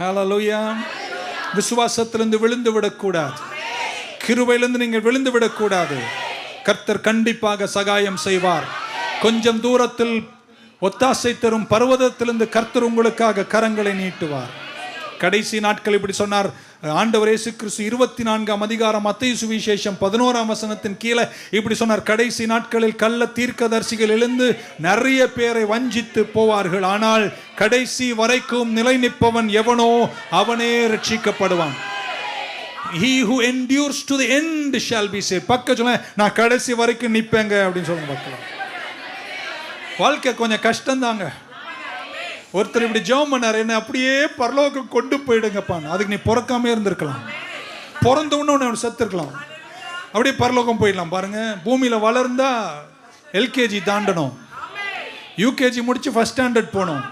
ஹல்லேலூயா. விசுவாசத்திலிருந்து விழுந்து விடக்கூடாது. கிருபையிலிருந்து நீங்கள் விழுந்து விடக்கூடாது. கர்த்தர் கண்டிப்பாக சகாயம் செய்வார். கொஞ்சம் தூரத்தில் ஒத்தாசை தரும் பர்வதத்திலிருந்து கர்த்தர் உங்களுக்காக கரங்களை நீட்டுவார். கடைசி நாட்கள் இப்படி சொன்னார் ஆண்டவர் இயேசு கிறிஸ்து 24ஆம் அதிகாரம் மத்தேயு சுவிசேஷம் 11ஆம் வசனத்தின் கீழே இப்படி சொன்னார், கடைசி நாட்களில் கள்ள தீர்க்கதரிசிகள் எழுந்து நிறைய பேரை வஞ்சித்து போவார்கள், ஆனால் கடைசி வரைக்கும் நிலை நிற்பவன் எவனோ அவனே ரட்சிக்கப்படுவான். He who endures to the end shall be saved. பக்க சொல்ல, நான் கடைசி வரைக்கும் நிற்பேங்க அப்படின்னு சொல்லுங்க. பக்கம் வாழ்க்கை கொஞ்சம் கஷ்டம்தாங்க. ஒருத்தர் இப்படி ஜெபம் பண்ணார், என்ன அப்படியே பரலோகம் கொண்டு போயிடுங்கப்பான். அதுக்கு நீ பிறக்காமே இருந்திருக்கலாம், பிறந்தவொன்னு செத்துருக்கலாம், அப்படியே பரலோகம் போயிடலாம். பாருங்க, பூமியில வளர்ந்தா எல்கேஜி தாண்டணும், யூகேஜி முடிச்சு ஃபர்ஸ்ட் ஸ்டாண்டர்ட் போகணும்.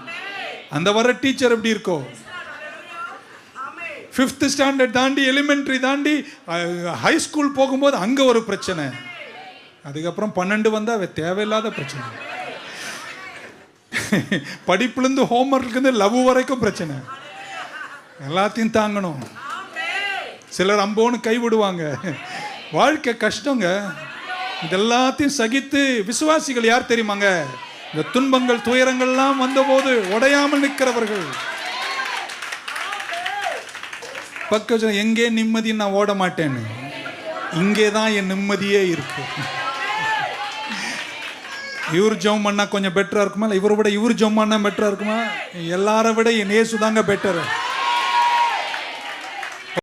அந்த வர டீச்சர் எப்படி இருக்கோ, 5th ஸ்டாண்டர்ட் தாண்டி எலிமெண்ட்ரி தாண்டி ஹை ஸ்கூல் போகும்போது அங்க ஒரு பிரச்சனை, அதுக்கப்புறம் 12 வந்தா தேவையில்லாத பிரச்சனை, படிப்புலேருந்து ஹோம்ஒர்க்லேருந்து லவ் வரைக்கும் பிரச்சனை, எல்லாத்தையும் தாங்கணும். சிலர் அம்போன்னு கைவிடுவாங்க. வாழ்க்கை கஷ்டங்க. இதெல்லாத்தையும் சகித்து விசுவாசிகள் யார் தெரியுமாங்க? இந்த துன்பங்கள் துயரங்கள்லாம் வந்தபோது உடையாமல் நிற்கிறவர்கள். பக்கம் எங்கே நிம்மதி, நான் ஓட மாட்டேன்னு, இங்கே தான் என் நிம்மதியே இருக்கு. இவர் ஜெபம் பண்ணா கொஞ்சம் பெட்டரா இருக்குமா, இவரை விட இவர் ஜெபம் பண்ணா பெட்டரா இருக்குமா? எல்லாரை விட என் இயேசு தாங்க பெட்டர்.